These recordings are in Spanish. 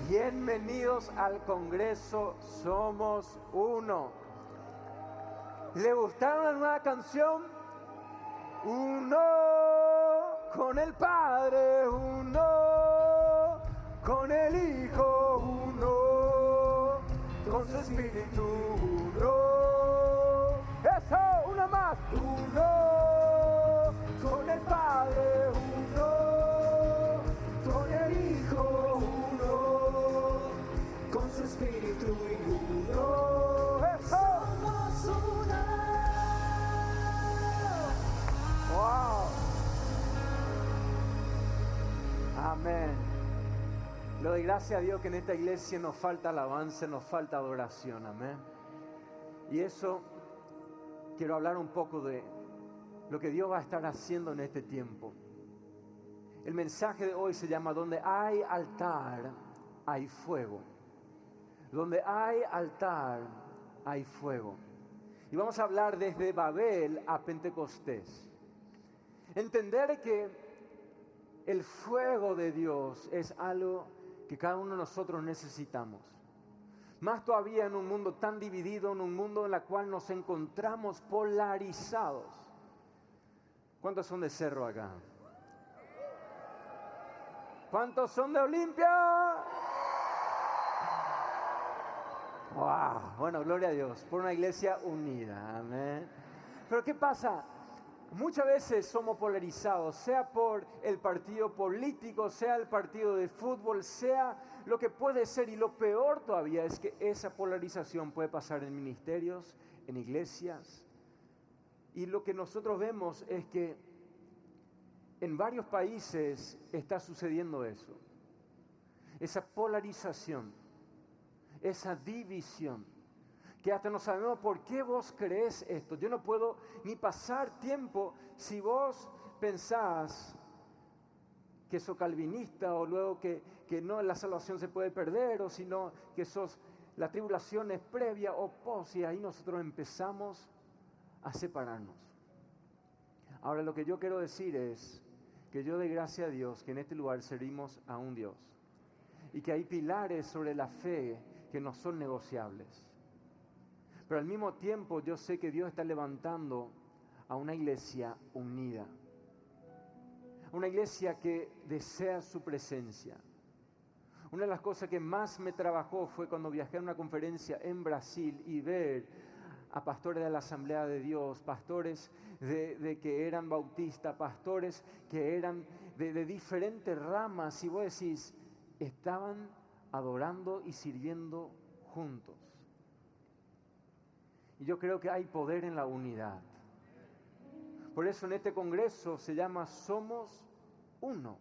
Bienvenidos al Congreso Somos Uno. ¿Le gustaron la nueva canción? Uno con el Padre, uno con el Hijo, uno con su Espíritu, uno. ¡Eso! ¡Una más! Uno con el Padre, uno con el Hijo, uno con su Espíritu y uno. ¡Eso! Somos uno. ¡Wow! Amén. Le doy gracias a Dios que en esta iglesia nos falta alabanza, nos falta adoración. Amén. Y eso quiero hablar un poco de lo que Dios va a estar haciendo en este tiempo. El mensaje de hoy se llama: donde hay altar, hay fuego. Donde hay altar, hay fuego. Y vamos a hablar desde Babel a Pentecostés. Entender que el fuego de Dios es algo que cada uno de nosotros necesitamos. Más todavía en un mundo tan dividido, en un mundo en el cual nos encontramos polarizados. ¿Cuántos son de Cerro acá? ¿Cuántos son de Olimpia? ¡Wow! Bueno, gloria a Dios por una iglesia unida. Amén. Pero ¿qué pasa? Muchas veces somos polarizados, sea por el partido político, sea el partido de fútbol, sea lo que puede ser. Y lo peor todavía es que esa polarización puede pasar en ministerios, en iglesias. Y lo que nosotros vemos es que en varios países está sucediendo eso. Esa polarización, esa división. Que hasta no sabemos por qué vos crees esto. Yo no puedo ni pasar tiempo si vos pensás que sos calvinista o luego que no, la salvación se puede perder, o sino que la tribulación es previa o post, y ahí nosotros empezamos a separarnos. Ahora, lo que yo quiero decir es que yo doy gracias a Dios que en este lugar servimos a un Dios y que hay pilares sobre la fe que no son negociables. Pero al mismo tiempo yo sé que Dios está levantando a una iglesia unida. Una iglesia que desea su presencia. Una de las cosas que más me trabajó fue cuando viajé a una conferencia en Brasil y ver a pastores de la Asamblea de Dios, pastores de que eran bautistas, pastores que eran de diferentes ramas. Y vos decís, estaban adorando y sirviendo juntos. Y yo creo que hay poder en la unidad. Por eso en este congreso se llama Somos Uno.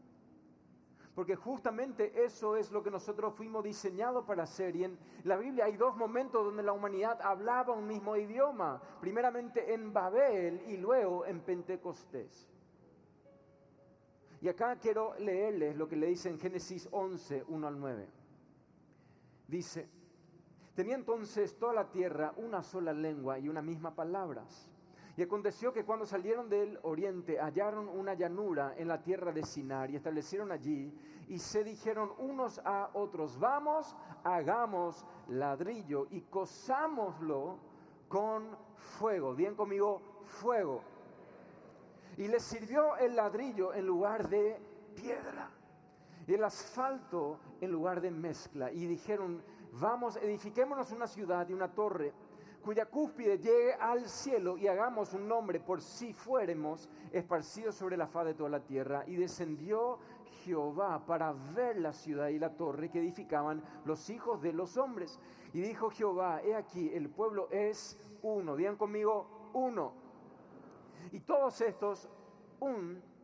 Porque justamente eso es lo que nosotros fuimos diseñados para hacer. Y en la Biblia hay dos momentos donde la humanidad hablaba un mismo idioma. Primeramente en Babel y luego en Pentecostés. Y acá quiero leerles lo que le dice en Génesis 11, 1 al 9. Dice: tenía entonces toda la tierra una sola lengua y una misma palabras. Y aconteció que cuando salieron del oriente hallaron una llanura en la tierra de Sinar y establecieron allí y se dijeron unos a otros: vamos, hagamos ladrillo y cosámoslo con fuego. Digan conmigo, fuego. Y les sirvió el ladrillo en lugar de piedra y el asfalto en lugar de mezcla. Y dijeron: vamos, edifiquémonos una ciudad y una torre cuya cúspide llegue al cielo y hagamos un nombre por si fuéramos esparcidos sobre la faz de toda la tierra. Y descendió Jehová para ver la ciudad y la torre que edificaban los hijos de los hombres. Y dijo Jehová: he aquí, el pueblo es uno. Digan conmigo, uno. Y todos estos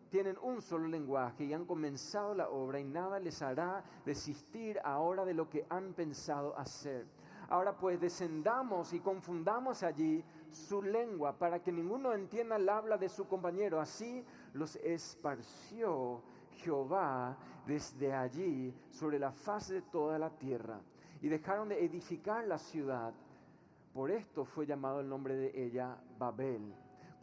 tienen un solo lenguaje y han comenzado la obra y nada les hará desistir ahora de lo que han pensado hacer. Ahora pues descendamos y confundamos allí su lengua para que ninguno entienda el habla de su compañero. Así los esparció Jehová desde allí sobre la faz de toda la tierra y dejaron de edificar la ciudad. Por esto fue llamado el nombre de ella Babel,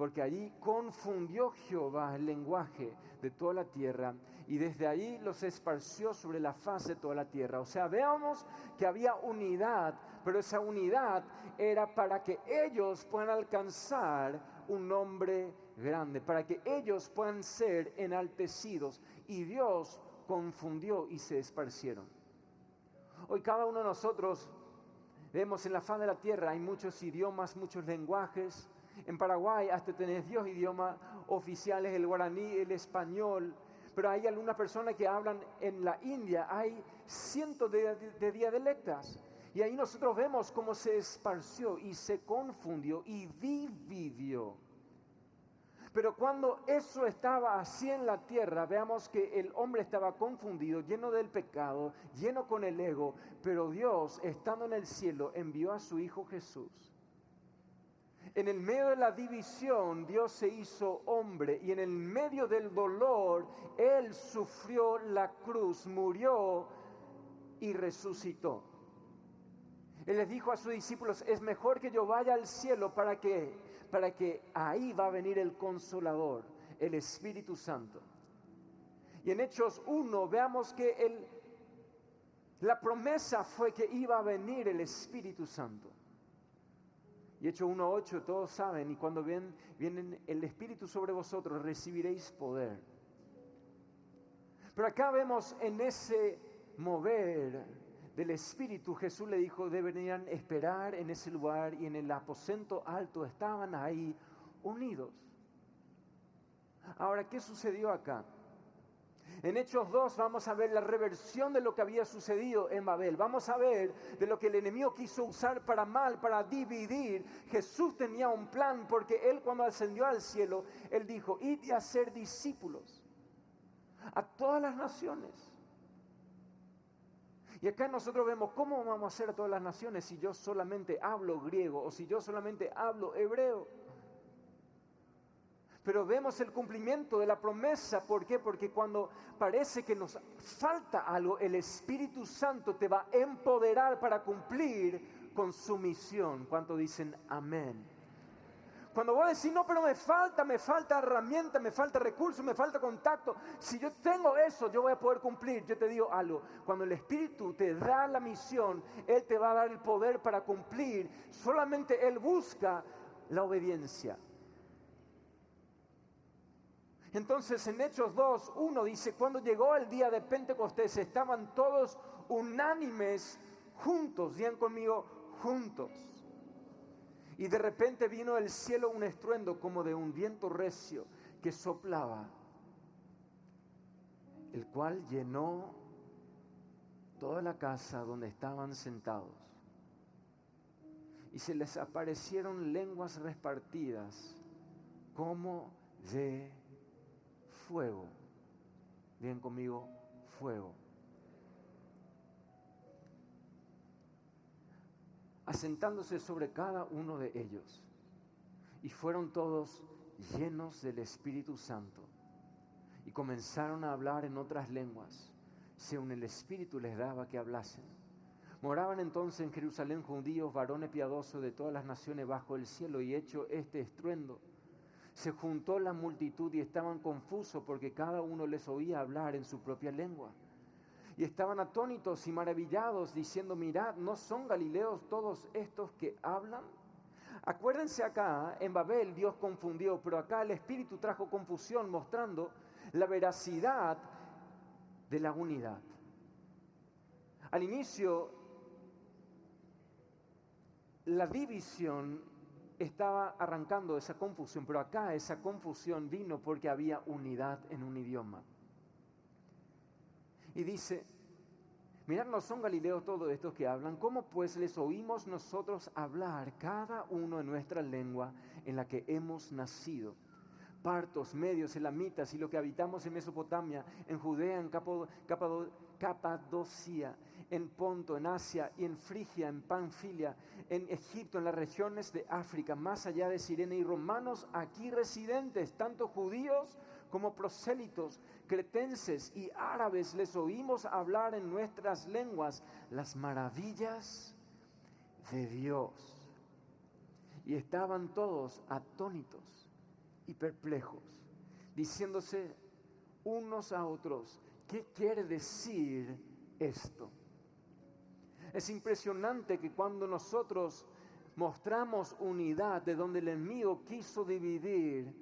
porque allí confundió Jehová el lenguaje de toda la tierra y desde allí los esparció sobre la faz de toda la tierra. O sea, veamos que había unidad, pero esa unidad era para que ellos puedan alcanzar un nombre grande, para que ellos puedan ser enaltecidos. Y Dios confundió y se esparcieron. Hoy cada uno de nosotros vemos en la faz de la tierra, hay muchos idiomas, muchos lenguajes. En Paraguay hasta tenés 10 idiomas oficiales, el guaraní, el español. Pero hay algunas personas que hablan en la India, hay cientos de dialectos. Y ahí nosotros vemos cómo se esparció y se confundió y dividió. Pero cuando eso estaba así en la tierra, veamos que el hombre estaba confundido, lleno del pecado, lleno con el ego. Pero Dios, estando en el cielo, envió a su Hijo Jesús. En el medio de la división, Dios se hizo hombre y en el medio del dolor, Él sufrió la cruz, murió y resucitó. Él les dijo a sus discípulos, es mejor que yo vaya al cielo para que ahí va a venir el Consolador, el Espíritu Santo. Y en Hechos 1 veamos que la promesa fue que iba a venir el Espíritu Santo. Y Hechos 1:8 todos saben, y cuando viene el Espíritu sobre vosotros recibiréis poder. Pero acá vemos en ese mover del Espíritu, Jesús le dijo, deberían esperar en ese lugar y en el aposento alto estaban ahí unidos. Ahora, ¿qué sucedió acá? En Hechos 2 vamos a ver la reversión de lo que había sucedido en Babel. Vamos a ver de lo que el enemigo quiso usar para mal, para dividir. Jesús tenía un plan porque Él cuando ascendió al cielo, Él dijo, id y hacer discípulos a todas las naciones. Y acá nosotros vemos cómo vamos a hacer a todas las naciones si yo solamente hablo griego o si yo solamente hablo hebreo. Pero vemos el cumplimiento de la promesa. ¿Por qué? Porque cuando parece que nos falta algo, el Espíritu Santo te va a empoderar para cumplir con su misión. ¿Cuántos dicen amén? Cuando vos decís, no, pero me falta herramienta, me falta recurso, me falta contacto. Si yo tengo eso, yo voy a poder cumplir. Yo te digo algo, cuando el Espíritu te da la misión, Él te va a dar el poder para cumplir. Solamente Él busca la obediencia. Entonces en Hechos 2:1 dice, cuando llegó el día de Pentecostés, estaban todos unánimes juntos, digan conmigo, juntos. Y de repente vino del cielo un estruendo como de un viento recio que soplaba, el cual llenó toda la casa donde estaban sentados. Y se les aparecieron lenguas repartidas como de fuego. Bien conmigo, fuego. Asentándose sobre cada uno de ellos. Y fueron todos llenos del Espíritu Santo. Y comenzaron a hablar en otras lenguas, según el Espíritu les daba que hablasen. Moraban entonces en Jerusalén judíos, varones piadosos de todas las naciones bajo el cielo, y hecho este estruendo, se juntó la multitud y estaban confusos porque cada uno les oía hablar en su propia lengua. Y estaban atónitos y maravillados diciendo, mirad, ¿no son galileos todos estos que hablan? Acuérdense acá, en Babel Dios confundió, pero acá el Espíritu trajo confusión mostrando la veracidad de la unidad. Al inicio, la división estaba arrancando esa confusión, pero acá esa confusión vino porque había unidad en un idioma. Y dice, mirad, ¿no son galileos todos estos que hablan? ¿Cómo pues les oímos nosotros hablar cada uno en nuestra lengua en la que hemos nacido? Partos, medios, elamitas y los que habitamos en Mesopotamia, en Judea, en Capadocia, en Ponto, en Asia y en Frigia, en Panfilia, en Egipto, en las regiones de África, más allá de Cirene, y romanos aquí residentes, tanto judíos como prosélitos, cretenses y árabes, les oímos hablar en nuestras lenguas las maravillas de Dios. Y estaban todos atónitos y perplejos, diciéndose unos a otros, ¿qué quiere decir esto? Es impresionante que cuando nosotros mostramos unidad de donde el enemigo quiso dividir,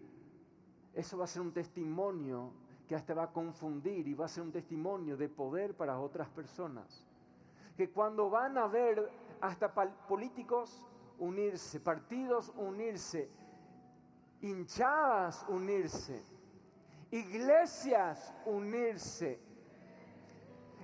eso va a ser un testimonio que hasta va a confundir y va a ser un testimonio de poder para otras personas. Que cuando van a ver hasta políticos unirse, partidos unirse, hinchadas unirse, iglesias unirse.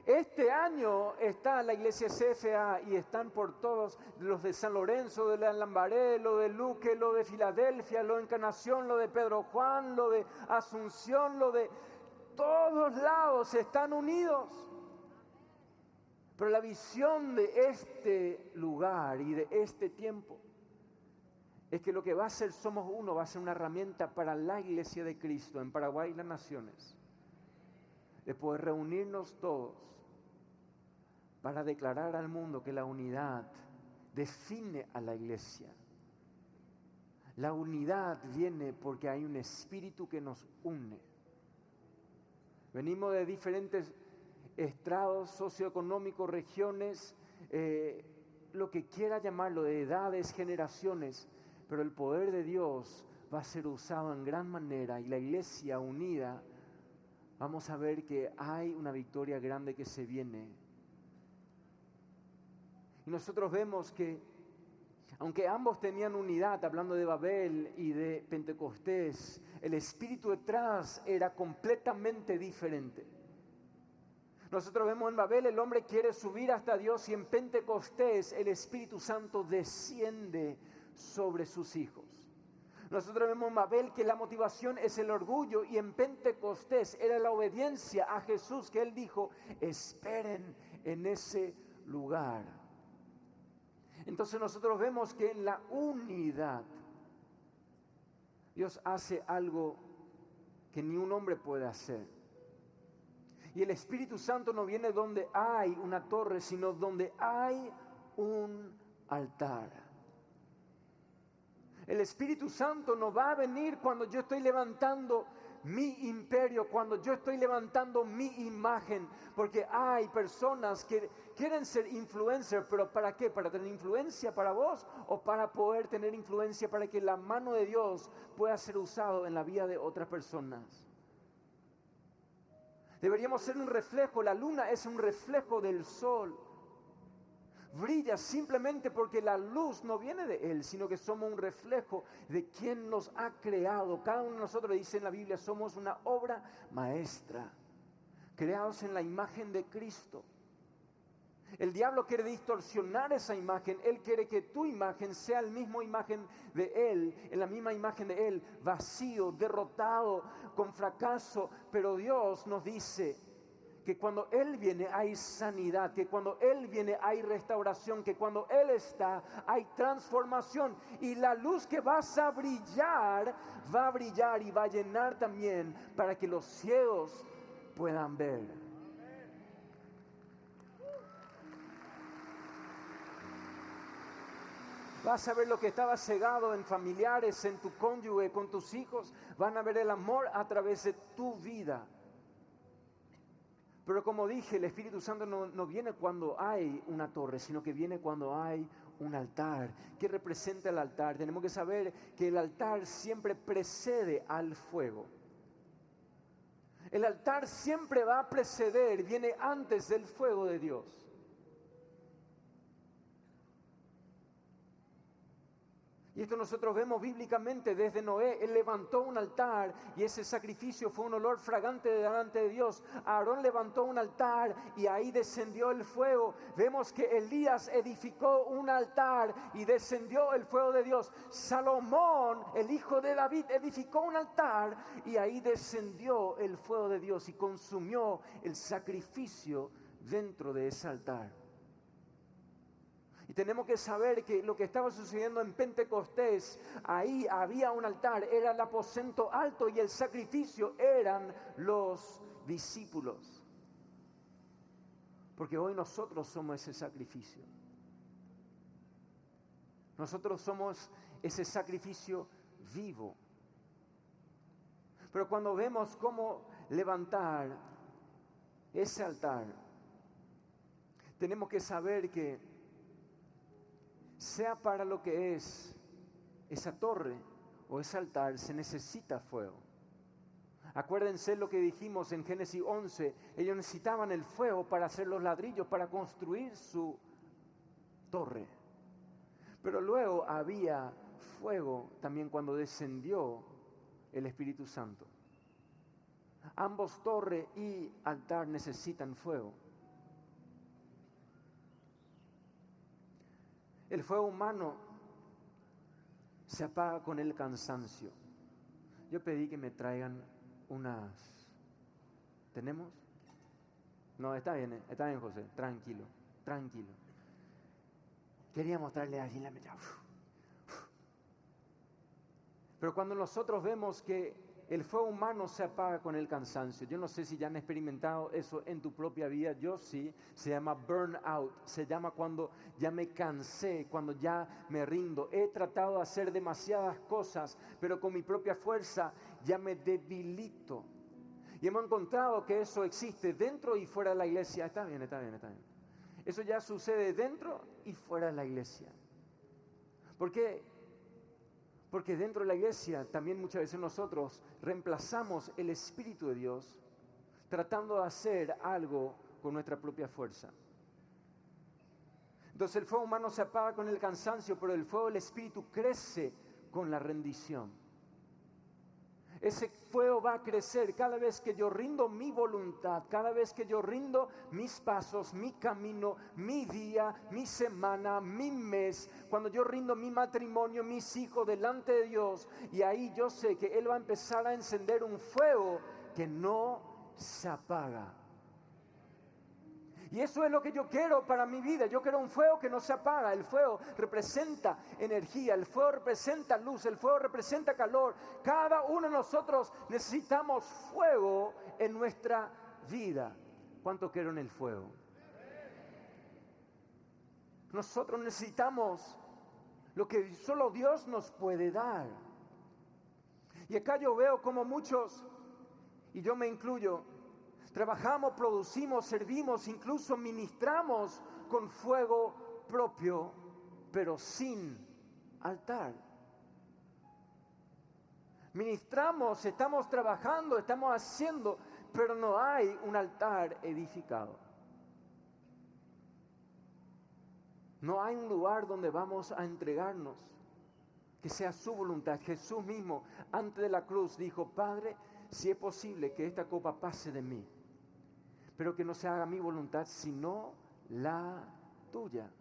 Este año está la iglesia CFA y están por todos los de San Lorenzo, de la Lambaré, lo de Luque, lo de Filadelfia, lo de Encarnación, lo de Pedro Juan, lo de Asunción, lo de todos lados están unidos. Pero la visión de este lugar y de este tiempo es que lo que va a ser Somos Uno va a ser una herramienta para la iglesia de Cristo en Paraguay y las naciones, de poder reunirnos todos para declarar al mundo que la unidad define a la iglesia. La unidad viene porque hay un espíritu que nos une. Venimos de diferentes estrados socioeconómicos, regiones, lo que quiera llamarlo, de edades, generaciones, pero el poder de Dios va a ser usado en gran manera y la iglesia unida, vamos a ver que hay una victoria grande que se viene. Y nosotros vemos que, aunque ambos tenían unidad, hablando de Babel y de Pentecostés, el espíritu detrás era completamente diferente. Nosotros vemos en Babel el hombre quiere subir hasta Dios y en Pentecostés el Espíritu Santo desciende sobre sus hijos. Nosotros vemos en Babel que la motivación es el orgullo y en Pentecostés era la obediencia a Jesús, que Él dijo, esperen en ese lugar. Entonces nosotros vemos que en la unidad Dios hace algo que ni un hombre puede hacer. Y el Espíritu Santo no viene donde hay una torre, sino donde hay un altar. El Espíritu Santo no va a venir cuando yo estoy levantando mi imperio, cuando yo estoy levantando mi imagen, porque hay personas que quieren ser influencers, pero ¿para qué? ¿Para tener influencia para vos o para poder tener influencia para que la mano de Dios pueda ser usado en la vida de otras personas? Deberíamos ser un reflejo, la luna es un reflejo del sol. Brilla simplemente porque la luz no viene de Él, sino que somos un reflejo de quien nos ha creado. Cada uno de nosotros, dice en la Biblia, somos una obra maestra, creados en la imagen de Cristo. El diablo quiere distorsionar esa imagen. Él quiere que tu imagen sea la misma imagen de Él, en la misma imagen de Él, vacío, derrotado, con fracaso. Pero Dios nos dice que cuando Él viene hay sanidad, que cuando Él viene hay restauración, que cuando Él está hay transformación. Y la luz que vas a brillar y va a llenar también para que los ciegos puedan ver. Vas a ver lo que estaba cegado en familiares, en tu cónyuge, con tus hijos. Van a ver el amor a través de tu vida. Pero como dije, el Espíritu Santo no viene cuando hay una torre, sino que viene cuando hay un altar. ¿Qué representa el altar? Tenemos que saber que el altar siempre precede al fuego. El altar siempre va a preceder, viene antes del fuego de Dios. Y esto nosotros vemos bíblicamente desde Noé. Él levantó un altar y ese sacrificio fue un olor fragante delante de Dios. Aarón levantó un altar y ahí descendió el fuego. Vemos que Elías edificó un altar y descendió el fuego de Dios. Salomón, el hijo de David, edificó un altar y ahí descendió el fuego de Dios y consumió el sacrificio dentro de ese altar. Y tenemos que saber que lo que estaba sucediendo en Pentecostés, ahí había un altar, era el aposento alto y el sacrificio eran los discípulos. Porque hoy nosotros somos ese sacrificio. Nosotros somos ese sacrificio vivo. Pero cuando vemos cómo levantar ese altar, tenemos que saber que sea para lo que es esa torre o ese altar, se necesita fuego. Acuérdense lo que dijimos en Génesis 11, ellos necesitaban el fuego para hacer los ladrillos, para construir su torre. Pero luego había fuego también cuando descendió el Espíritu Santo. Ambos, torre y altar, necesitan fuego. El fuego humano se apaga con el cansancio. Yo pedí que me traigan unas... ¿Tenemos? No, está bien José, tranquilo. Quería mostrarle allí la mecha. Pero cuando nosotros vemos que el fuego humano se apaga con el cansancio, yo no sé si ya han experimentado eso en tu propia vida, yo sí, se llama burnout, se llama cuando ya me cansé, cuando ya me rindo, he tratado de hacer demasiadas cosas, pero con mi propia fuerza ya me debilito. Y hemos encontrado que eso existe dentro y fuera de la iglesia. Está bien. Eso ya sucede dentro y fuera de la iglesia. ¿Por qué? Porque dentro de la iglesia también muchas veces nosotros reemplazamos el Espíritu de Dios tratando de hacer algo con nuestra propia fuerza. Entonces el fuego humano se apaga con el cansancio, pero el fuego del Espíritu crece con la rendición. Ese fuego va a crecer cada vez que yo rindo mi voluntad, cada vez que yo rindo mis pasos, mi camino, mi día, mi semana, mi mes, cuando yo rindo mi matrimonio, mis hijos delante de Dios, y ahí yo sé que Él va a empezar a encender un fuego que no se apaga. Y eso es lo que yo quiero para mi vida. Yo quiero un fuego que no se apaga. El fuego representa energía, el fuego representa luz, el fuego representa calor. Cada uno de nosotros necesitamos fuego en nuestra vida. ¿Cuánto quiero en el fuego? Nosotros necesitamos lo que solo Dios nos puede dar. Y acá yo veo como muchos, y yo me incluyo, trabajamos, producimos, servimos, incluso ministramos con fuego propio, pero sin altar. Ministramos, estamos trabajando, estamos haciendo, pero no hay un altar edificado. No hay un lugar donde vamos a entregarnos, que sea su voluntad. Jesús mismo, antes de la cruz, dijo: Padre, si es posible que esta copa pase de mí, pero que no se haga mi voluntad, sino la tuya.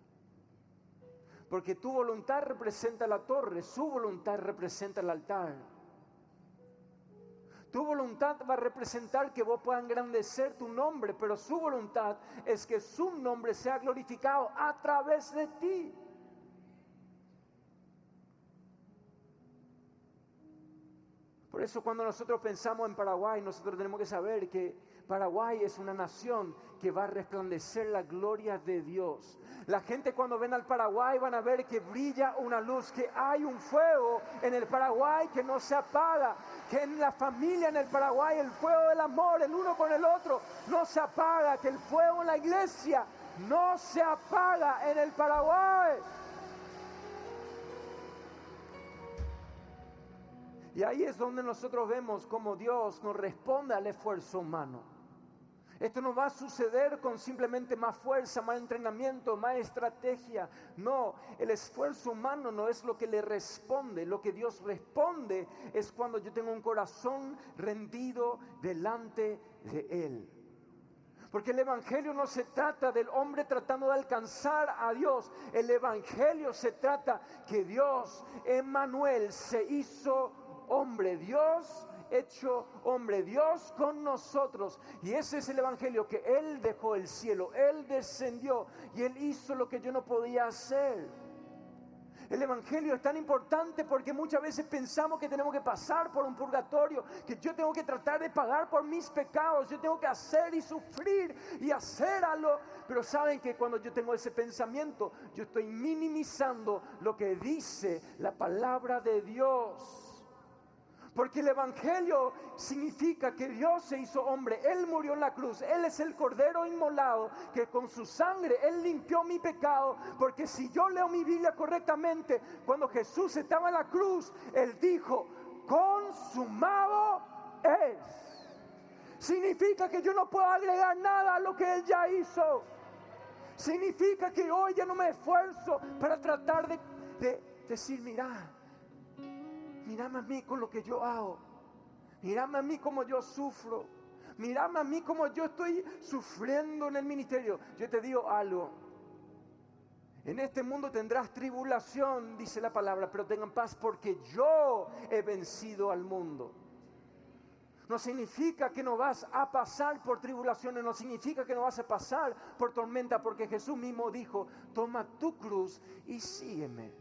Porque tu voluntad representa la torre, su voluntad representa el altar. Tu voluntad va a representar que vos puedas engrandecer tu nombre, pero su voluntad es que su nombre sea glorificado a través de ti. Por eso cuando nosotros pensamos en Paraguay, nosotros tenemos que saber que Paraguay es una nación que va a resplandecer la gloria de Dios. La gente cuando ven al Paraguay van a ver que brilla una luz, que hay un fuego en el Paraguay que no se apaga, que en la familia en el Paraguay el fuego del amor, el uno con el otro, no se apaga, que el fuego en la iglesia no se apaga en el Paraguay. Y ahí es donde nosotros vemos cómo Dios nos responde al esfuerzo humano. Esto no va a suceder con simplemente más fuerza, más entrenamiento, más estrategia. No, el esfuerzo humano no es lo que le responde. Lo que Dios responde es cuando yo tengo un corazón rendido delante de Él. Porque el Evangelio no se trata del hombre tratando de alcanzar a Dios. El Evangelio se trata que Dios, Emmanuel, se hizo hombre. Dios hecho hombre, Dios con nosotros. Y ese es el Evangelio, que Él dejó el cielo, Él descendió y Él hizo lo que yo no podía hacer. El Evangelio es tan importante porque muchas veces pensamos que tenemos que pasar por un purgatorio, que yo tengo que tratar de pagar por mis pecados, yo tengo que hacer y sufrir y hacer algo. Pero saben que cuando yo tengo ese pensamiento, yo estoy minimizando lo que dice la palabra de Dios. Porque el Evangelio significa que Dios se hizo hombre, Él murió en la cruz, Él es el Cordero inmolado, que con su sangre Él limpió mi pecado. Porque si yo leo mi Biblia correctamente, cuando Jesús estaba en la cruz, Él dijo, consumado es. Significa que yo no puedo agregar nada a lo que Él ya hizo. Significa que hoy ya no me esfuerzo para tratar de decir, mírame a mí con lo que yo hago. Mírame a mí como yo sufro. Mírame a mí como yo estoy sufriendo en el ministerio. Yo te digo algo. En este mundo tendrás tribulación, dice la palabra, pero tengan paz porque yo he vencido al mundo. No significa que no vas a pasar por tribulaciones, no significa que no vas a pasar por tormenta, porque Jesús mismo dijo, toma tu cruz y sígueme.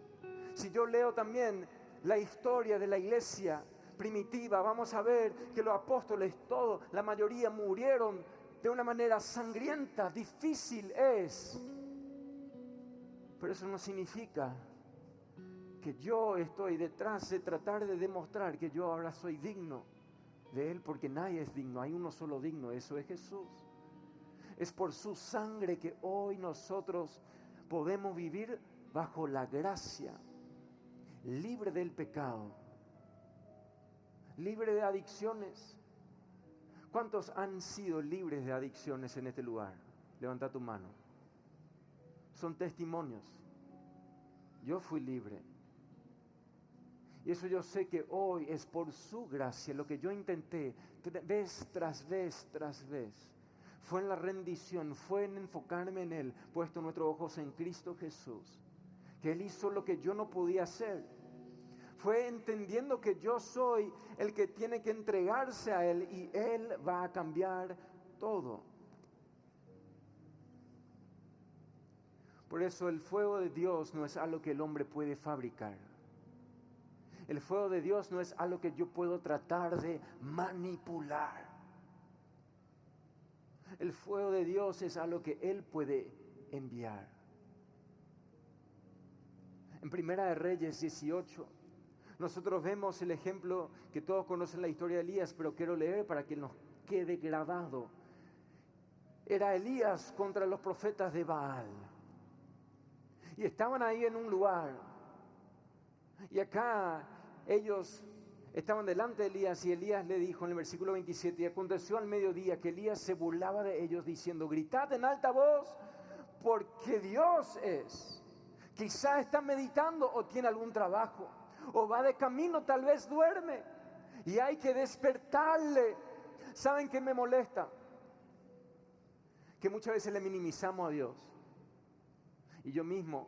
Si yo leo también la historia de la iglesia primitiva, vamos a ver que los apóstoles, todos, la mayoría murieron de una manera sangrienta, difícil es. Pero eso no significa que yo estoy detrás de tratar de demostrar que yo ahora soy digno de Él, porque nadie es digno, hay uno solo digno, eso es Jesús. Es por su sangre que hoy nosotros podemos vivir bajo la gracia, libre del pecado, libre de adicciones. ¿Cuántos han sido libres de adicciones en este lugar? Levanta tu mano. Son testimonios. Yo fui libre. Y eso yo sé que hoy es por su gracia. Lo que yo intenté vez tras vez tras vez fue en la rendición, fue en enfocarme en Él, puesto nuestros ojos en Cristo Jesús, que Él hizo lo que yo no podía hacer. Fue entendiendo que yo soy el que tiene que entregarse a Él y Él va a cambiar todo. Por eso el fuego de Dios no es algo que el hombre puede fabricar. El fuego de Dios no es algo que yo puedo tratar de manipular. El fuego de Dios es algo que Él puede enviar. En Primera de Reyes 18, nosotros vemos el ejemplo que todos conocen la historia de Elías, pero quiero leer para que nos quede grabado. Era Elías contra los profetas de Baal. Y estaban ahí en un lugar. Y acá ellos estaban delante de Elías y Elías le dijo en el versículo 27, y aconteció al mediodía que Elías se burlaba de ellos diciendo, gritad en alta voz porque Dios es. Quizá está meditando o tiene algún trabajo o va de camino, tal vez duerme y hay que despertarle. ¿Saben qué me molesta? Que muchas veces le minimizamos a Dios. Y yo mismo,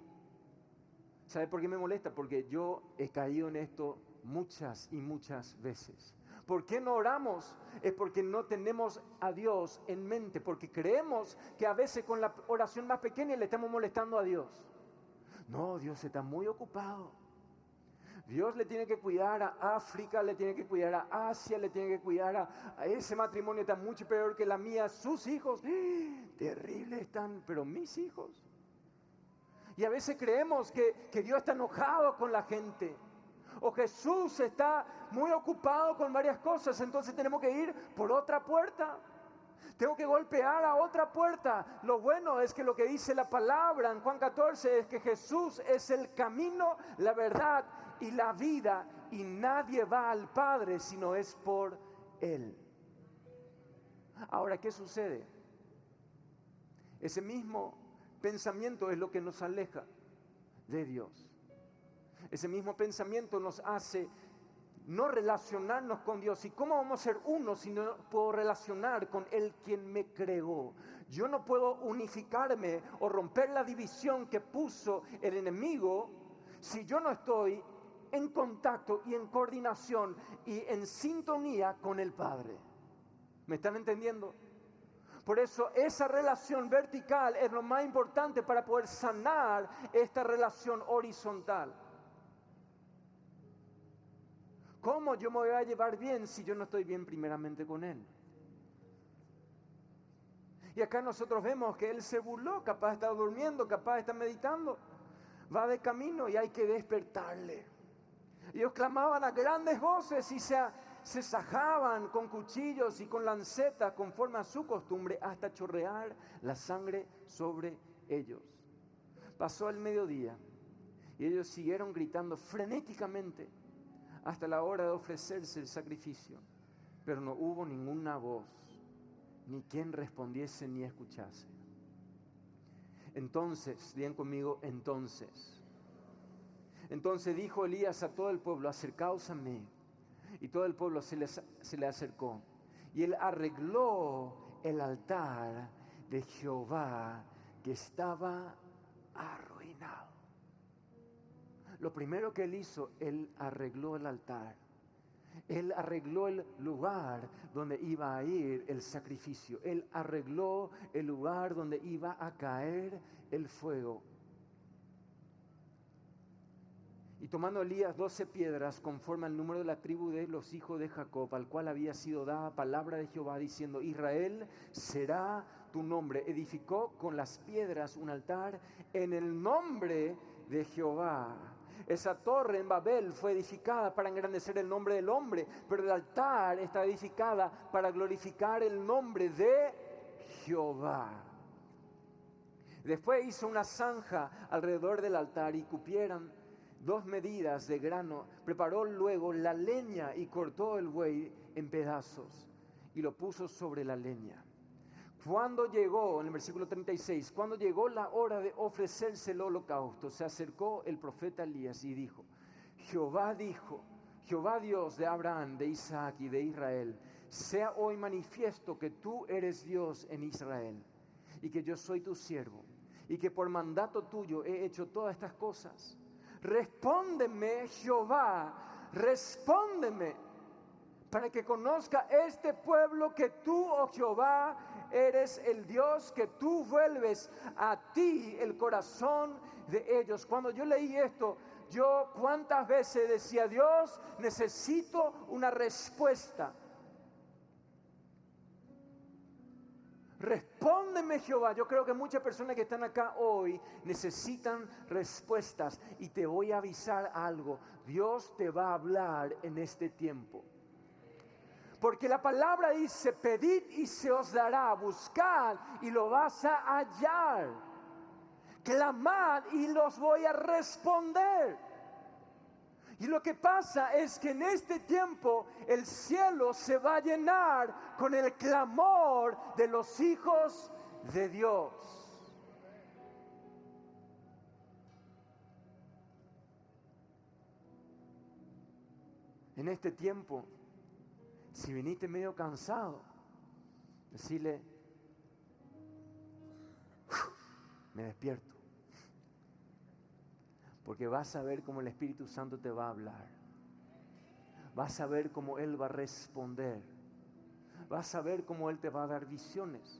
¿sabe por qué me molesta? Porque yo he caído en esto muchas y muchas veces. ¿Por qué no oramos? Es porque no tenemos a Dios en mente, porque creemos que a veces con la oración más pequeña le estamos molestando a Dios. No, Dios está muy ocupado. Dios le tiene que cuidar a África, le tiene que cuidar a Asia, le tiene que cuidar a ese matrimonio está mucho peor que la mía, sus hijos, terribles están, pero mis hijos. Y a veces creemos que Dios está enojado con la gente. O Jesús está muy ocupado con varias cosas. Entonces tenemos que ir por otra puerta. Tengo que golpear a otra puerta. Lo bueno es que lo que dice la palabra en Juan 14 es que Jesús es el camino, la verdad y la vida. Y nadie va al Padre si no es por Él. Ahora, ¿qué sucede? Ese mismo pensamiento es lo que nos aleja de Dios. Ese mismo pensamiento nos hace no relacionarnos con Dios. ¿Y cómo vamos a ser uno si no puedo relacionar con Él quien me creó? Yo no puedo unificarme o romper la división que puso el enemigo si yo no estoy en contacto y en coordinación y en sintonía con el Padre. ¿Me están entendiendo? Por eso esa relación vertical es lo más importante para poder sanar esta relación horizontal. ¿Cómo yo me voy a llevar bien si yo no estoy bien primeramente con Él? Y acá nosotros vemos que Él se burló, capaz está durmiendo, capaz está meditando, va de camino y hay que despertarle. Ellos clamaban a grandes voces y se sajaban con cuchillos y con lancetas conforme a su costumbre hasta chorrear la sangre sobre ellos. Pasó el mediodía y ellos siguieron gritando frenéticamente hasta la hora de ofrecerse el sacrificio, pero no hubo ninguna voz, ni quien respondiese ni escuchase. Entonces, digan conmigo, entonces dijo Elías a todo el pueblo: acercaos a mí. Y todo el pueblo se le acercó. Y él arregló el altar de Jehová que estaba arruinado. Lo primero que él hizo, él arregló el altar. Él arregló el lugar donde iba a ir el sacrificio. Él arregló el lugar donde iba a caer el fuego. Y tomando Elías 12 piedras conforme al número de la tribu de los hijos de Jacob, al cual había sido dada palabra de Jehová, diciendo: Israel será tu nombre. Edificó con las piedras un altar en el nombre de Jehová. Esa torre en Babel fue edificada para engrandecer el nombre del hombre, pero el altar está edificada para glorificar el nombre de Jehová. Después hizo una zanja alrededor del altar y cupieran 2 medidas de grano. Preparó luego la leña y cortó el buey en pedazos y lo puso sobre la leña. Cuando llegó, en el versículo 36, cuando llegó la hora de ofrecerse el holocausto, se acercó el profeta Elías y dijo: Jehová Dios de Abraham, de Isaac y de Israel, sea hoy manifiesto que tú eres Dios en Israel y que yo soy tu siervo y que por mandato tuyo he hecho todas estas cosas. Respóndeme, Jehová, respóndeme, para que conozca este pueblo que tú, oh Jehová, eres el Dios, que tú vuelves a ti el corazón de ellos. Cuando yo leí esto, yo cuántas veces decía: Dios, necesito una respuesta. Respóndeme, Jehová. Yo creo que muchas personas que están acá hoy necesitan respuestas, y te voy a avisar algo: Dios te va a hablar en este tiempo. Porque la palabra dice: pedid y se os dará, buscad y lo vas a hallar, clamad y los voy a responder. Y lo que pasa es que en este tiempo el cielo se va a llenar con el clamor de los hijos de Dios. En este tiempo, si viniste medio cansado, decirle: me despierto. Porque vas a ver cómo el Espíritu Santo te va a hablar. Vas a ver cómo Él va a responder. Vas a ver cómo Él te va a dar visiones.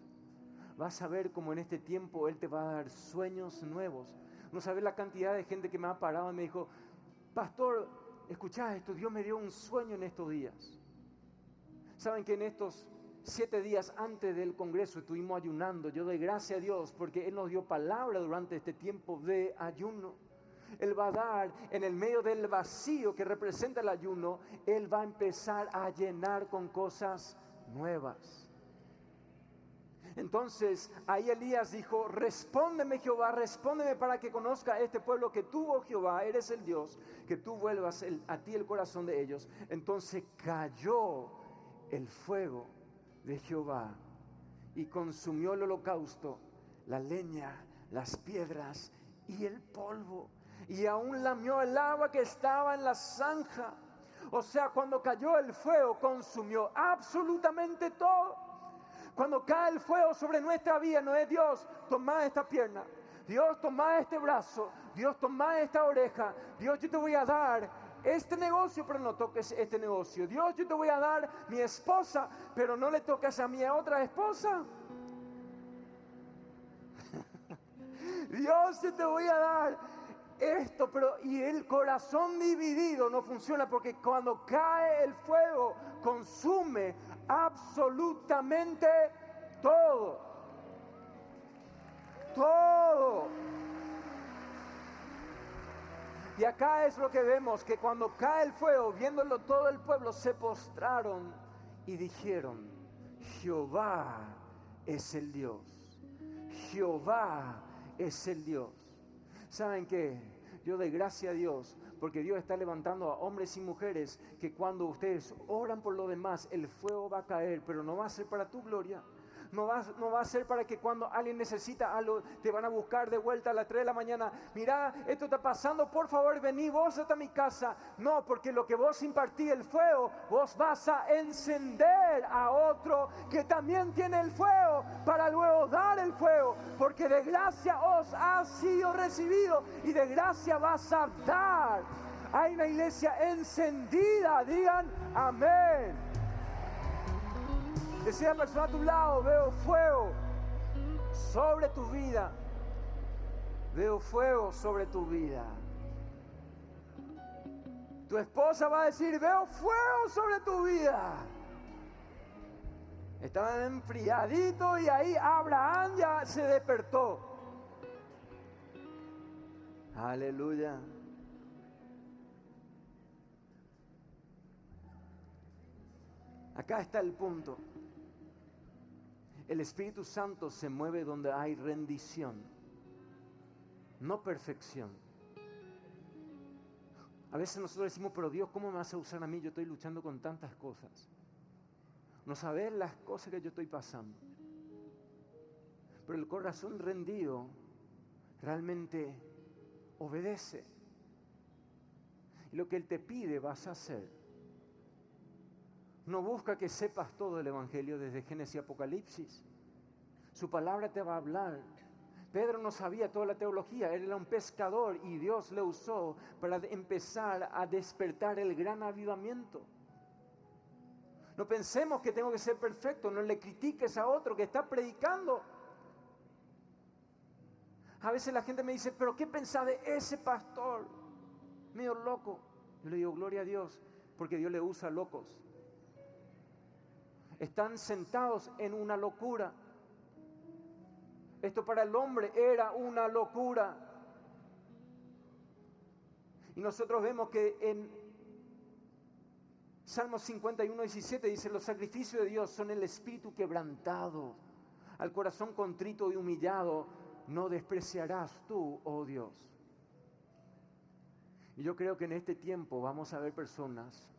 Vas a ver cómo en este tiempo Él te va a dar sueños nuevos. No sabes la cantidad de gente que me ha parado y me dijo: pastor, escuchá esto, Dios me dio un sueño en estos días. Saben que en estos 7 días antes del Congreso estuvimos ayunando. Yo doy gracias a Dios porque Él nos dio palabra durante este tiempo de ayuno. Él va a dar en el medio del vacío que representa el ayuno. Él va a empezar a llenar con cosas nuevas. Entonces ahí Elías dijo: respóndeme, Jehová, respóndeme para que conozca a este pueblo que tú, oh Jehová, eres el Dios, que tú vuelvas a ti el corazón de ellos. Entonces cayó el fuego de Jehová y consumió el holocausto, la leña, las piedras y el polvo, y aún lamió el agua que estaba en la zanja. O sea, cuando cayó el fuego, consumió absolutamente todo. Cuando cae el fuego sobre nuestra vida, no es: Dios, toma esta pierna, Dios, toma este brazo, Dios, toma esta oreja, Dios, yo te voy a dar este negocio, pero no toques este negocio. Dios, yo te voy a dar mi esposa, pero no le toques a mi otra esposa. Dios, yo te voy a dar esto, pero y el corazón dividido no funciona, porque cuando cae el fuego consume absolutamente todo. Todo. Y acá es lo que vemos, que cuando cae el fuego, viéndolo todo el pueblo, se postraron y dijeron, Jehová es el Dios. Jehová es el Dios. ¿Saben qué? Yo doy gracias a Dios porque Dios está levantando a hombres y mujeres que cuando ustedes oran por lo demás, el fuego va a caer, pero no va a ser para tu gloria. No va a ser para que cuando alguien necesita algo, te van a buscar de vuelta a las 3 de la mañana. Mira, esto está pasando, por favor, vení vos hasta mi casa. No, porque lo que vos impartí el fuego, vos vas a encender a otro que también tiene el fuego para luego dar el fuego. Porque de gracia os ha sido recibido y de gracia vas a dar. Hay una iglesia encendida, digan amén. Decía la persona a tu lado, veo fuego sobre tu vida. Veo fuego sobre tu vida. Tu esposa va a decir, veo fuego sobre tu vida. Estaban enfriaditos y ahí Abraham ya se despertó. Aleluya. Acá está el punto. El Espíritu Santo se mueve donde hay rendición, no perfección. A veces nosotros decimos, pero Dios, ¿cómo me vas a usar a mí? Yo estoy luchando con tantas cosas. No sabes las cosas que yo estoy pasando. Pero el corazón rendido realmente obedece. Y lo que Él te pide vas a hacer. No busca que sepas todo el Evangelio desde Génesis y Apocalipsis. Su palabra te va a hablar. Pedro no sabía toda la teología, él era un pescador y Dios le usó para empezar a despertar el gran avivamiento. No pensemos que tengo que ser perfecto, no le critiques a otro que está predicando. A veces la gente me dice, pero ¿qué pensás de ese pastor? Medio loco. Yo le digo, gloria a Dios, porque Dios le usa locos. Están sentados en una locura. Esto para el hombre era una locura. Y nosotros vemos que en Salmos 51:17 dice, los sacrificios de Dios son el espíritu quebrantado. Al corazón contrito y humillado no despreciarás tú, oh Dios. Y yo creo que en este tiempo vamos a ver personas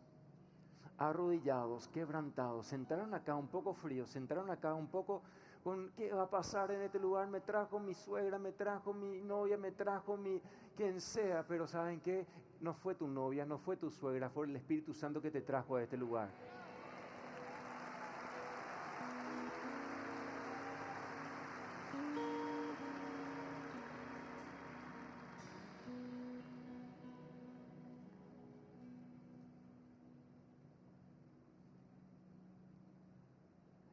arrodillados, quebrantados, sentaron acá un poco fríos, sentaron acá un poco con ¿qué va a pasar en este lugar? Me trajo mi suegra, me trajo mi novia, me trajo mi quien sea, pero ¿saben qué? No fue tu novia, no fue tu suegra, fue el Espíritu Santo que te trajo a este lugar.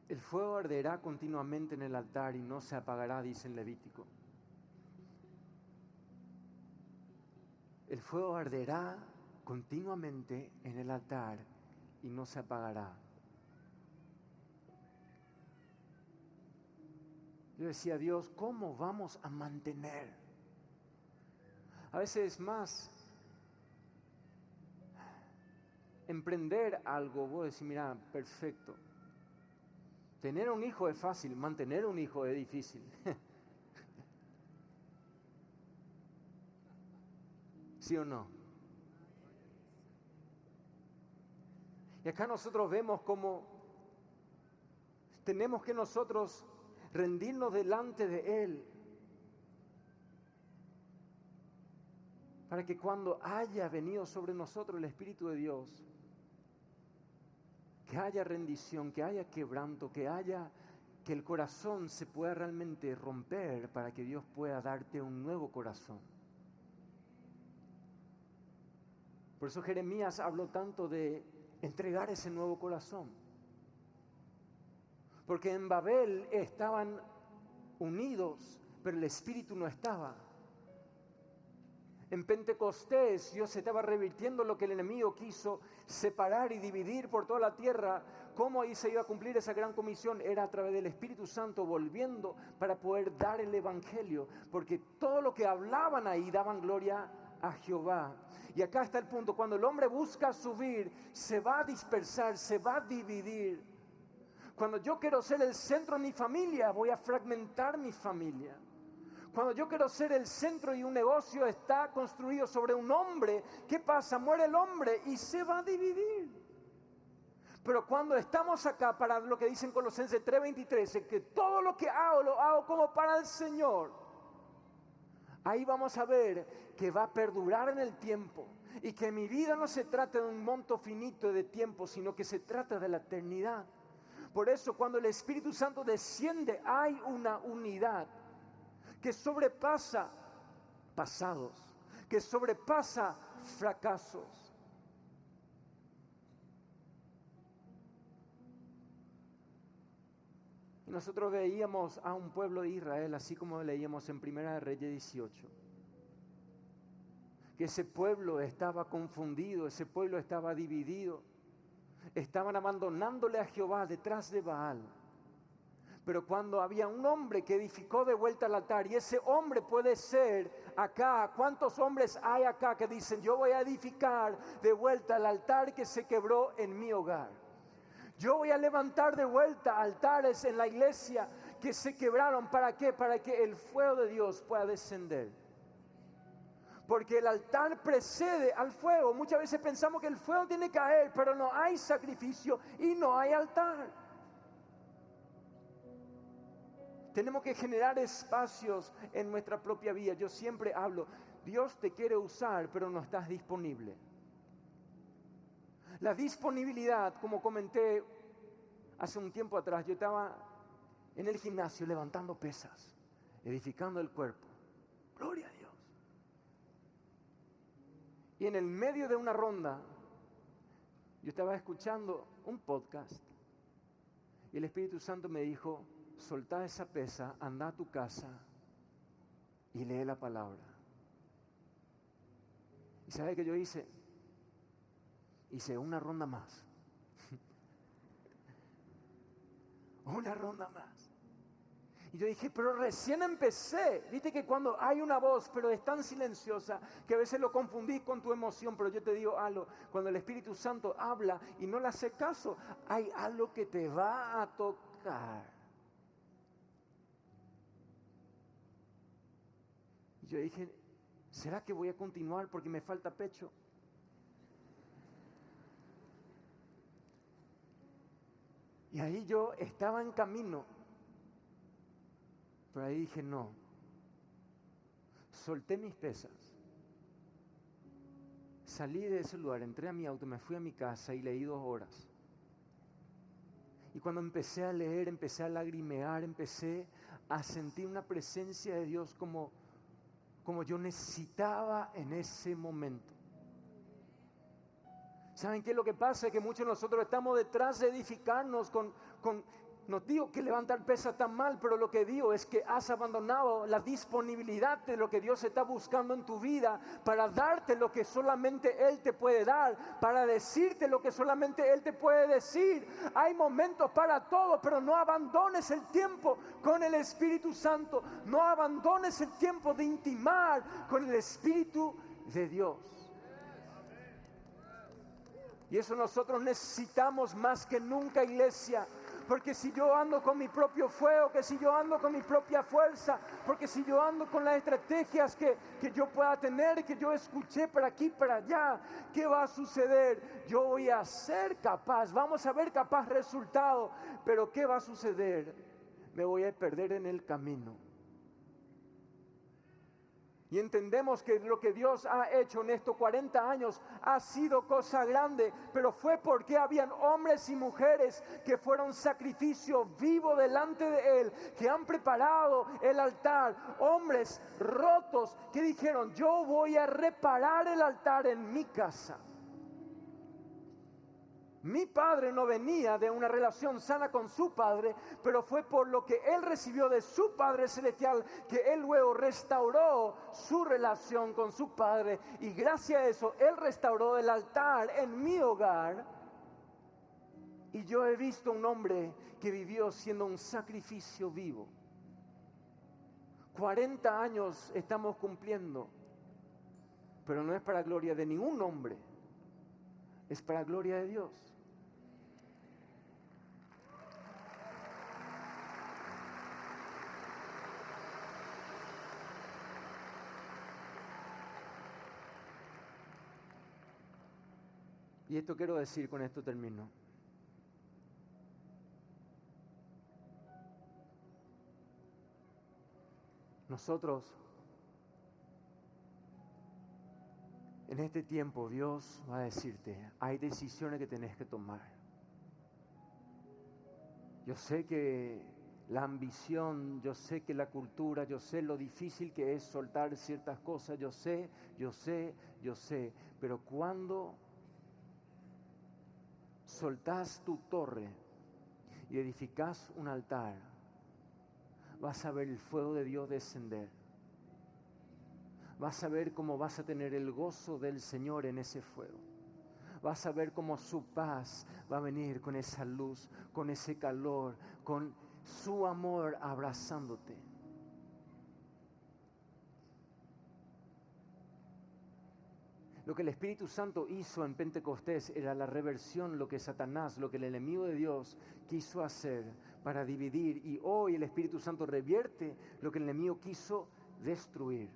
El fuego arderá continuamente en el altar y no se apagará, dice en Levítico. El fuego arderá continuamente en el altar y no se apagará. Yo decía, Dios, ¿cómo vamos a mantener? A veces más emprender algo, vos decís, mira, perfecto. Tener un hijo es fácil, mantener un hijo es difícil. ¿Sí o no? Y acá nosotros vemos cómo tenemos que nosotros rendirnos delante de Él para que cuando haya venido sobre nosotros el Espíritu de Dios, que haya rendición, que haya quebranto, que el corazón se pueda realmente romper para que Dios pueda darte un nuevo corazón. Por eso Jeremías habló tanto de entregar ese nuevo corazón. Porque en Babel estaban unidos, pero el Espíritu no estaba. En Pentecostés Dios se estaba revirtiendo lo que el enemigo quiso separar y dividir por toda la tierra. ¿Cómo ahí se iba a cumplir esa gran comisión? Era a través del Espíritu Santo volviendo para poder dar el Evangelio. Porque todo lo que hablaban ahí daban gloria a Jehová. Y acá está el punto, cuando el hombre busca subir, se va a dispersar, se va a dividir. Cuando yo quiero ser el centro de mi familia, voy a fragmentar mi familia. Cuando yo quiero ser el centro y un negocio está construido sobre un hombre, ¿qué pasa? Muere el hombre y se va a dividir. Pero cuando estamos acá para lo que dicen Colosenses 3:23, es que todo lo que hago, lo hago como para el Señor. Ahí vamos a ver que va a perdurar en el tiempo y que mi vida no se trata de un monto finito de tiempo, sino que se trata de la eternidad. Por eso cuando el Espíritu Santo desciende hay una unidad que sobrepasa pasados, que sobrepasa fracasos. Y nosotros veíamos a un pueblo de Israel, así como leíamos en Primera de Reyes 18, que ese pueblo estaba confundido, ese pueblo estaba dividido, estaban abandonándole a Jehová detrás de Baal. Pero cuando había un hombre que edificó de vuelta el altar, y ese hombre puede ser acá, ¿cuántos hombres hay acá que dicen, yo voy a edificar de vuelta el altar que se quebró en mi hogar? Yo voy a levantar de vuelta altares en la iglesia que se quebraron. ¿Para qué? Para que el fuego de Dios pueda descender. Porque el altar precede al fuego. Muchas veces pensamos que el fuego tiene que caer, pero no hay sacrificio y no hay altar. Tenemos que generar espacios en nuestra propia vida. Yo siempre hablo, Dios te quiere usar, pero no estás disponible. La disponibilidad, como comenté hace un tiempo atrás, yo estaba en el gimnasio levantando pesas, edificando el cuerpo. Gloria a Dios. Y en el medio de una ronda, yo estaba escuchando un podcast y el Espíritu Santo me dijo, soltá esa pesa, anda a tu casa y lee la palabra. ¿Y sabe qué yo hice? Hice una ronda más. Una ronda más. Y yo dije, pero recién empecé. Viste que cuando hay una voz, pero es tan silenciosa, que a veces lo confundís con tu emoción. Pero yo te digo algo, cuando el Espíritu Santo habla y no le hace caso, hay algo que te va a tocar. Y yo dije, ¿será que voy a continuar porque me falta pecho? Y ahí yo estaba en camino, pero ahí dije no. Solté mis pesas, salí de ese lugar, entré a mi auto, me fui a mi casa y leí 2 horas. Y cuando empecé a leer, empecé a lagrimear, empecé a sentir una presencia de Dios como yo necesitaba en ese momento. ¿Saben qué es lo que pasa? Es que muchos de nosotros estamos detrás de edificarnos no digo que levantar pesas tan mal, pero lo que digo es que has abandonado la disponibilidad de lo que Dios está buscando en tu vida para darte lo que solamente Él te puede dar, para decirte lo que solamente Él te puede decir. Hay momentos para todo, pero no abandones el tiempo con el Espíritu Santo, no abandones el tiempo de intimar con el Espíritu de Dios. Y eso nosotros necesitamos más que nunca, iglesia. Porque si yo ando con mi propio fuego, que si yo ando con mi propia fuerza, porque si yo ando con las estrategias que yo pueda tener, que yo escuché para aquí, para allá, ¿qué va a suceder? Yo voy a ser capaz, vamos a ver capaz resultado, pero ¿qué va a suceder? Me voy a perder en el camino. Y entendemos que lo que Dios ha hecho en estos 40 años ha sido cosa grande, pero fue porque habían hombres y mujeres que fueron sacrificio vivo delante de Él, que han preparado el altar, hombres rotos que dijeron, yo voy a reparar el altar en mi casa. Mi padre no venía de una relación sana con su padre, pero fue por lo que él recibió de su Padre Celestial que él luego restauró su relación con su padre. Y gracias a eso, él restauró el altar en mi hogar. Y yo he visto un hombre que vivió siendo un sacrificio vivo. 40 años estamos cumpliendo. Pero no es para gloria de ningún hombre, es para gloria de Dios. Y esto quiero decir, con esto termino. Nosotros, en este tiempo, Dios va a decirte, hay decisiones que tenés que tomar. Yo sé que la ambición, yo sé que la cultura, yo sé lo difícil que es soltar ciertas cosas, yo sé, pero cuando soltás tu torre y edificás un altar, vas a ver el fuego de Dios descender. Vas a ver cómo vas a tener el gozo del Señor en ese fuego. Vas a ver cómo su paz va a venir con esa luz, con ese calor, con su amor abrazándote. Lo que el Espíritu Santo hizo en Pentecostés era la reversión, lo que Satanás, lo que el enemigo de Dios quiso hacer para dividir. Y hoy el Espíritu Santo revierte lo que el enemigo quiso destruir.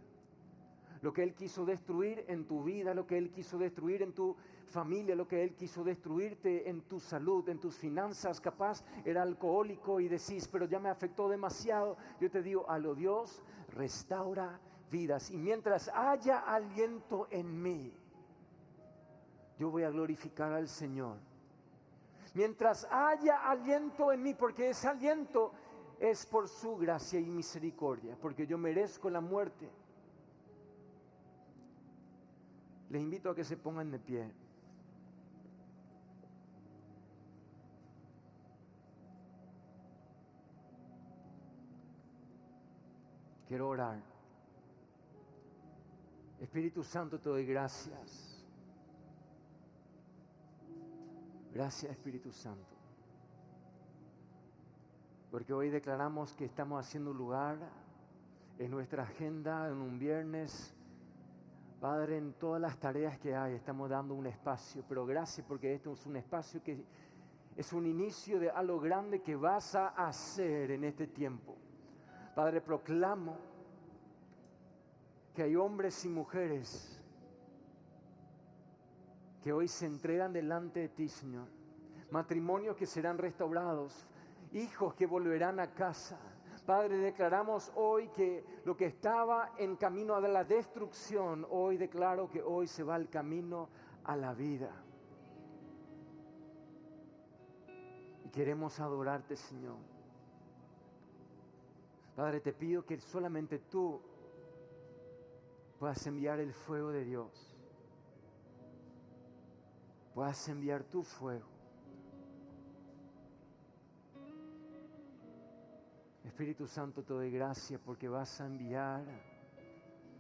Lo que Él quiso destruir en tu vida, lo que Él quiso destruir en tu familia, lo que Él quiso destruirte en tu salud, en tus finanzas. Capaz era alcohólico y decís, pero ya me afectó demasiado. Yo te digo, a lo Dios restaura vidas. Y mientras haya aliento en mí, yo voy a glorificar al Señor. Mientras haya aliento en mí, porque ese aliento es por su gracia y misericordia, porque yo merezco la muerte. Les invito a que se pongan de pie. Quiero orar. Espíritu Santo, te doy gracias. Gracias, Espíritu Santo. Porque hoy declaramos que estamos haciendo un lugar en nuestra agenda, en un viernes. Padre, en todas las tareas que hay, estamos dando un espacio. Pero gracias porque esto es un espacio que es un inicio de algo grande que vas a hacer en este tiempo. Padre, proclamo que hay hombres y mujeres que hoy se entregan delante de ti, Señor. Matrimonios que serán restaurados, hijos que volverán a casa. Padre, declaramos hoy que lo que estaba en camino a la destrucción, hoy declaro que hoy se va al camino a la vida. Y queremos adorarte, Señor. Padre, te pido que solamente tú puedas enviar el fuego de Dios. Puedas enviar tu fuego. Espíritu Santo, te doy gracias porque vas a enviar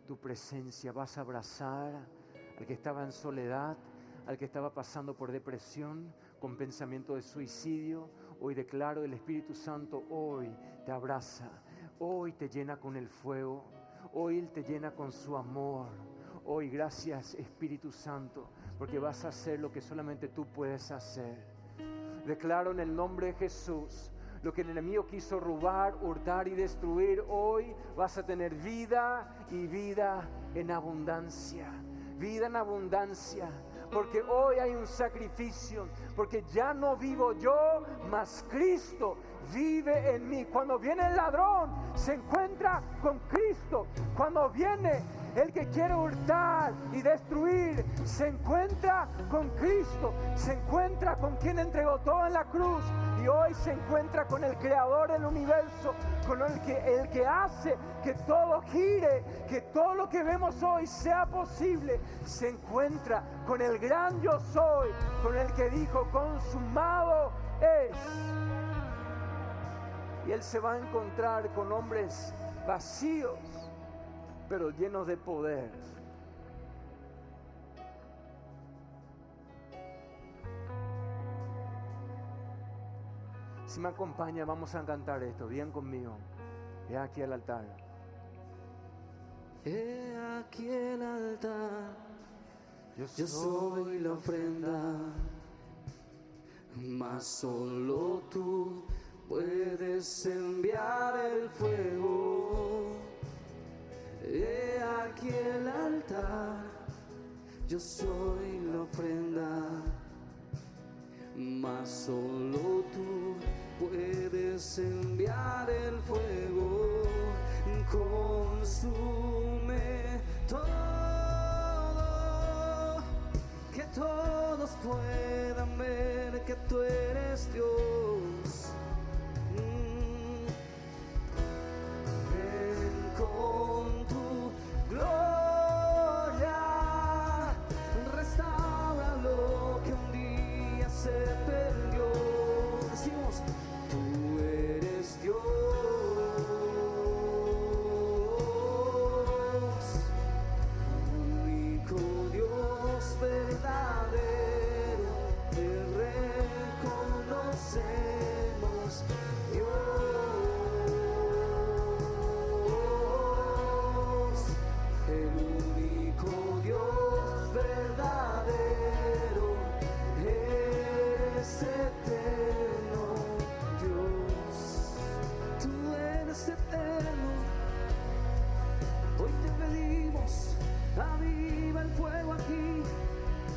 tu presencia, vas a abrazar al que estaba en soledad, al que estaba pasando por depresión, con pensamiento de suicidio. Hoy declaro, el Espíritu Santo hoy te abraza, hoy te llena con el fuego, hoy Él te llena con su amor. Hoy gracias, Espíritu Santo, porque vas a hacer lo que solamente tú puedes hacer. Declaro en el nombre de Jesús, lo que el enemigo quiso robar, hurtar y destruir, hoy vas a tener vida y vida en abundancia. Vida en abundancia. Porque hoy hay un sacrificio. Porque ya no vivo yo, mas Cristo vive en mí. Cuando viene el ladrón, se encuentra con Cristo. Cuando viene el que quiere hurtar y destruir, se encuentra con Cristo. Se encuentra con quien entregó todo en la cruz. Y hoy se encuentra con el creador del universo, con el que hace que todo gire, que todo lo que vemos hoy sea posible. Se encuentra con el gran yo soy, con el que dijo consumado es. Y Él se va a encontrar con hombres vacíos, pero llenos de poder. Si me acompaña, vamos a cantar esto. Bien conmigo. He aquí el altar. He aquí el altar. Yo soy la ofrenda, mas solo tú puedes enviar el fuego. He aquí el altar, yo soy la ofrenda, mas solo tú puedes enviar el fuego. Consume todo, que todos puedan ver que tú eres Dios. Ven con tu gloria, restaura lo que un día se perdió. Decimos, tú eres Dios, único Dios verdadero, te reconocemos, Dios, el único Dios verdadero, eres eterno, Dios, tú eres eterno. Hoy te pedimos, aviva el fuego aquí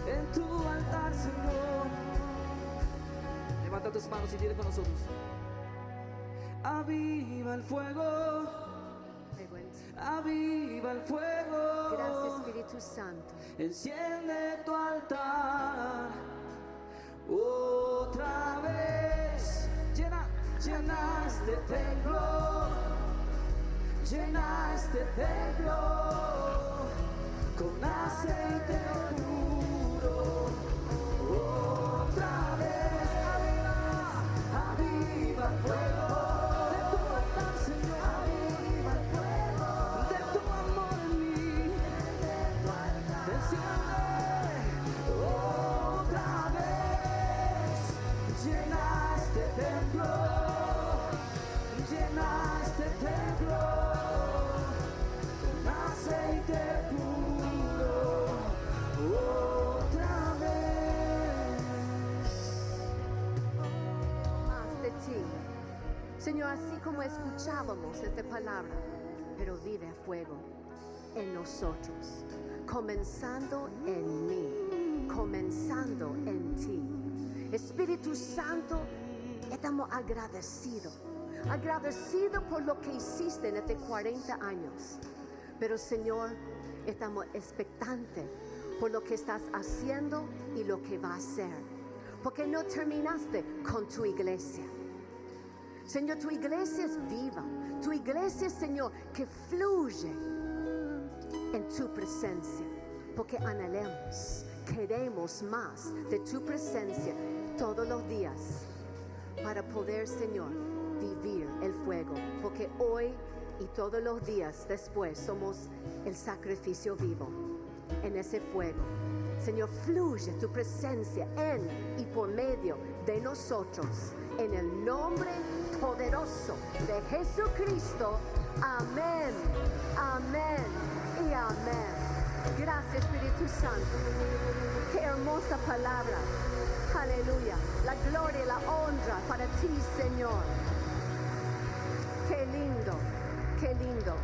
en tu altar, Señor. Levanta tus manos y dile con nosotros: aviva el fuego, aviva el fuego. Gracias, Espíritu Santo. Enciende tu altar otra vez. Llena este templo, llena este templo con aceite puro. Otra vez, aviva el fuego de tu altar, Señor. Aviva el fuego de tu amor en mí. Enciende otra vez, llena este templo, llena este templo con aceite puro. Otra vez. Más de ti. Señor, así como escuchábamos esta palabra, pero vive a fuego en nosotros, comenzando en mí, comenzando en ti. Espíritu Santo, estamos agradecidos por lo que hiciste en estos 40 años. Pero Señor, estamos expectantes por lo que estás haciendo y lo que va a hacer. Porque no terminaste con tu iglesia. Señor, tu iglesia es viva. Tu iglesia, Señor, que fluye en tu presencia. Porque anhelamos, queremos más de tu presencia todos los días para poder, Señor, vivir el fuego. Porque hoy y todos los días después somos el sacrificio vivo en ese fuego. Señor, fluye tu presencia en y por medio de nosotros. En el nombre poderoso de Jesucristo. Amén, amén y amén. Gracias, Espíritu Santo. Qué hermosa palabra. Aleluya. La gloria y la honra para ti, Señor. Qué lindo, qué lindo.